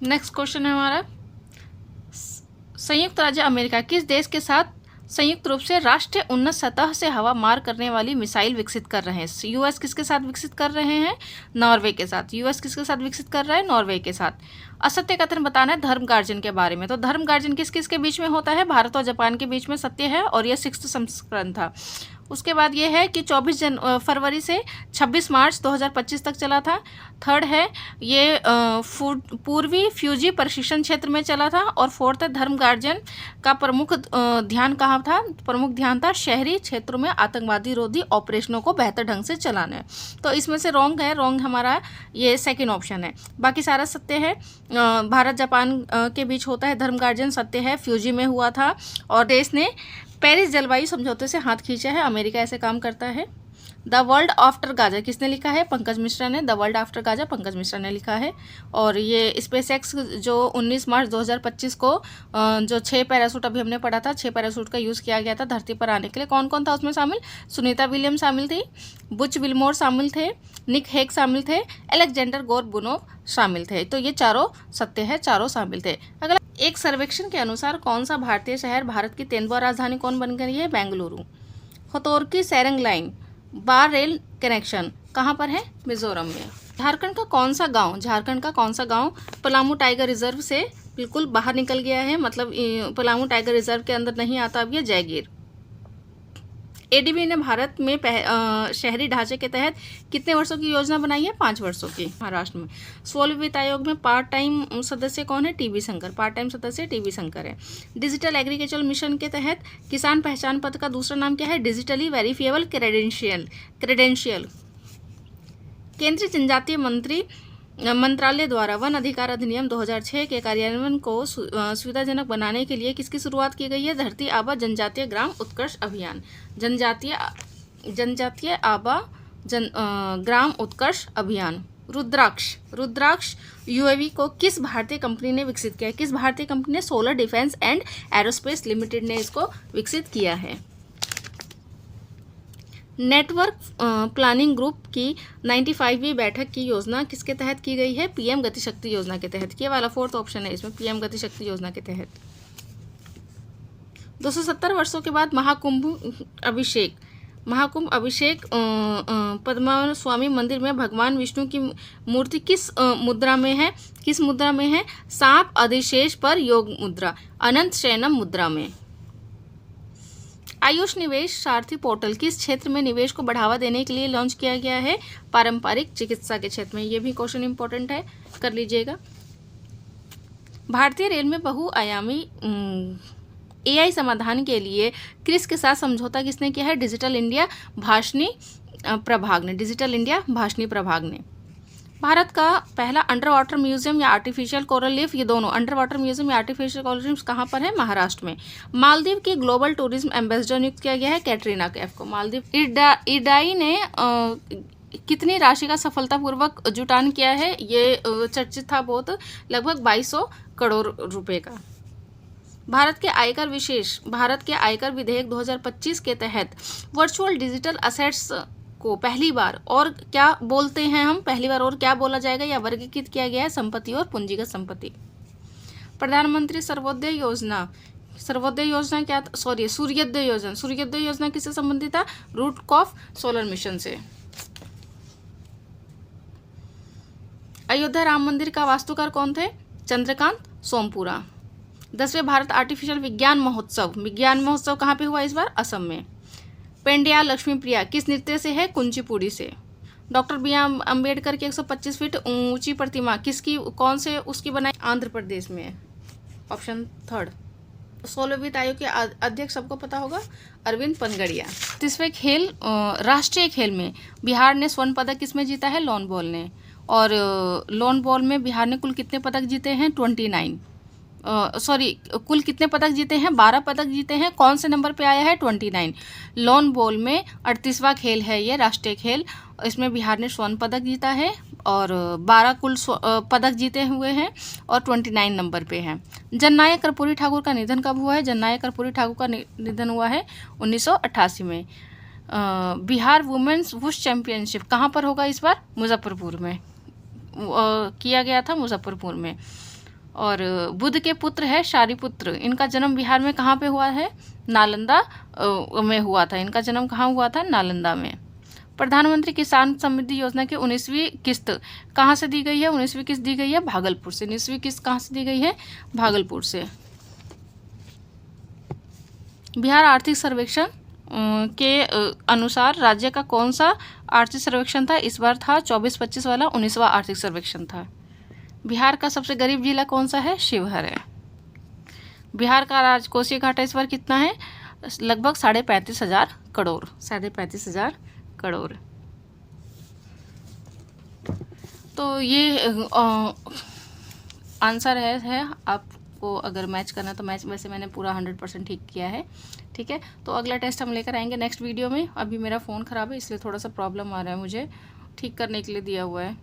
Next question है हमारा, संयुक्त राज्य अमेरिका किस देश के साथ संयुक्त रूप से राष्ट्रीय उन्नत सतह से हवा मार करने वाली मिसाइल विकसित कर रहे हैं? यूएस किसके साथ विकसित कर रहे हैं? नॉर्वे के साथ। यूएस किसके साथ विकसित कर रहा है? नॉर्वे के साथ। असत्य कथन बताना है धर्म गार्जन के बारे में। तो धर्म गार्जन किस किस के बीच में होता है? भारत और जापान के बीच में सत्य है, और यह 6th संस्करण था। उसके बाद ये है कि 24 फरवरी से 26 मार्च 2025 तक चला था। थर्ड है ये पूर्वी फ्यूजी प्रशिक्षण क्षेत्र में चला था। और फोर्थ है धर्म गार्जन का प्रमुख ध्यान कहाँ था? प्रमुख ध्यान था शहरी क्षेत्रों में आतंकवादी रोधी ऑपरेशनों को बेहतर ढंग से चलाने। तो इसमें से रॉन्ग है, रॉन्ग हमारा ये सेकेंड ऑप्शन है। बाकी सारा सत्य है। भारत जापान के बीच होता है धर्म गार्जन, सत्य है, फ्यूजी में हुआ था। और देश ने पेरिस जलवायु समझौते से हाथ खींचा है, अमेरिका ऐसे काम करता है। द वर्ल्ड आफ्टर गाजा किसने लिखा है? पंकज मिश्रा ने। The world after Gaza Pankaj Mishra ने लिखा है। और ये स्पेस एक्स जो 19 मार्च 2025 को जो 6 पैरासूट अभी हमने पढ़ा था, 6 पैरासूट का यूज़ किया गया था धरती पर आने के लिए। कौन कौन था उसमें शामिल? सुनीता विलियम शामिल थी, बुच विल्मोर शामिल थे, निक हेग शामिल थे, अलेक्जेंडर गोर्बुनोव शामिल थे। तो ये चारों सत्य है, चारों शामिल थे। अगला, एक सर्वेक्षण के अनुसार कौन सा भारतीय शहर भारत की 13वीं राजधानी कौन बन गई है? बेंगलुरु। होतोरकी सेरंग लाइन बार रेल कनेक्शन कहाँ पर है? मिजोरम में। झारखंड का कौन सा गांव पलामू टाइगर रिजर्व से बिल्कुल बाहर निकल गया है? मतलब पलामू टाइगर रिजर्व के अंदर नहीं आता अब ये जयगीर। एडीबी ने भारत में शहरी ढांचे के तहत कितने वर्षों की योजना बनाई है? 5 वर्षों की। महाराष्ट्र में 16वें वित्त आयोग में पार्ट टाइम सदस्य कौन है? टीबी शंकर। पार्ट टाइम सदस्य टीबी शंकर है। डिजिटल एग्रीकल्चर मिशन के तहत किसान पहचान पत्र का दूसरा नाम क्या है? Digitally verifiable credential. केंद्रीय जनजातीय मंत्रालय द्वारा वन अधिकार अधिनियम 2006 के कार्यान्वयन को सुविधाजनक बनाने के लिए किसकी शुरुआत की गई है? धरती आबा जनजातीय ग्राम उत्कर्ष अभियान। जनजातीय आबा ग्राम उत्कर्ष अभियान। रुद्राक्ष यूएवी को किस भारतीय कंपनी ने विकसित किया है? किस भारतीय कंपनी ने? Solar defence and aerospace limited ने इसको विकसित किया है। नेटवर्क प्लानिंग ग्रुप की 95वीं बैठक की योजना किसके तहत की गई है? पीएम गतिशक्ति योजना के तहत। ये वाला 4th ऑप्शन है इसमें, पीएम गतिशक्ति योजना के तहत। 270 वर्षों के बाद महाकुंभ अभिषेक पद्मावत स्वामी मंदिर में भगवान विष्णु की मूर्ति किस मुद्रा में है? सांप अधिशेष पर योग मुद्रा, अनंत शयनम मुद्रा में। आयुष निवेश सारथी पोर्टल किस क्षेत्र में निवेश को बढ़ावा देने के लिए लॉन्च किया गया है? पारंपरिक चिकित्सा के क्षेत्र में। ये भी क्वेश्चन इंपॉर्टेंट है, कर लीजिएगा। भारतीय रेल में बहुआयामी एआई समाधान के लिए क्रिस के साथ समझौता किसने किया है? डिजिटल इंडिया भाषणी प्रभाग ने। भारत का पहला अंडर वाटर म्यूजियम या आर्टिफिशियल कोरल रीफ, ये दोनों अंडर वाटर म्यूजियम या आर्टिफिशियल कोरल रीफ कहाँ पर है? महाराष्ट्र में। मालदीव की ग्लोबल टूरिज्म एम्बेसडर नियुक्त किया गया है कैटरीना कैफ को। मालदीव इडाई ने कितनी राशि का सफलतापूर्वक जुटान किया है? ये चर्चित था बहुत, लगभग 2200 करोड़ रुपए का। भारत के आयकर विधेयक 2025 के तहत वर्चुअल डिजिटल असेट्स को पहली बार और क्या बोलते हैं हम? पहली बार और क्या बोला जाएगा या वर्गीकृत किया गया है? संपत्ति और पूंजीगत संपत्ति। प्रधानमंत्री सूर्योदय योजना क्या? सूर्योदय योजना किससे संबंधित था? रूटटॉप सोलर मिशन से। अयोध्या राम मंदिर का वास्तुकार कौन थे? चंद्रकांत सोमपुरा। 10वें भारत आर्टिफिशियल विज्ञान महोत्सव कहाँ पे हुआ इस बार? असम में। पेंडिया लक्ष्मी प्रिया किस नृत्य से है? कुचिपुड़ी से। Doctor B R. अम्बेडकर की 125 फीट ऊंची प्रतिमा कौन से उसकी बनाई? आंध्र प्रदेश में है। ऑप्शन 3। 16वें वित्त आयोग के अध्यक्ष सबको पता होगा, अरविंद पनगड़िया। 30वें राष्ट्रीय खेल में बिहार ने स्वर्ण पदक किसमें जीता है? लॉन बॉल ने। और लॉन बॉल में बिहार ने कुल कितने पदक जीते हैं? 29। कुल कितने पदक जीते हैं? 12 पदक जीते हैं। कौन से नंबर पे आया है? 29। लॉन बॉल में 38वां खेल है ये, राष्ट्रीय खेल। इसमें बिहार ने स्वर्ण पदक जीता है और 12 कुल पदक जीते हुए हैं और 29 नंबर पे हैं। जननायक कर्पूरी ठाकुर का निधन कब हुआ है? जननायक कर्पूरी ठाकुर का निधन हुआ है 1988 में। बिहार वुमेन्स वुश चैंपियनशिप कहाँ पर होगा इस बार? मुजफ्फरपुर में किया गया था, मुजफ्फरपुर में। और बुद्ध के पुत्र है शारिपुत्र, इनका जन्म बिहार में कहाँ पे हुआ है? नालंदा में हुआ था। इनका जन्म कहाँ हुआ था? नालंदा में। प्रधानमंत्री किसान समृद्धि योजना की 19वीं किस्त कहाँ से दी गई है? 19वीं किस्त दी गई है भागलपुर से। 19वीं किस्त कहाँ से दी गई है? भागलपुर से। बिहार आर्थिक सर्वेक्षण के अनुसार राज्य का कौन सा आर्थिक सर्वेक्षण था? इस बार था 24-25 वाला 19वां आर्थिक सर्वेक्षण था। बिहार का सबसे गरीब जिला कौन सा है? शिवहर है। बिहार का राजकोषीय घाटा इस बार कितना है? लगभग 35,500 करोड़। 35,500 करोड़। तो ये आंसर है। आपको अगर मैच करना तो मैच, वैसे मैंने पूरा 100% ठीक किया है। ठीक है, तो अगला टेस्ट हम लेकर आएंगे नेक्स्ट वीडियो में। अभी मेरा फ़ोन ख़राब है इसलिए थोड़ा सा प्रॉब्लम आ रहा है, मुझे ठीक करने के लिए दिया हुआ है।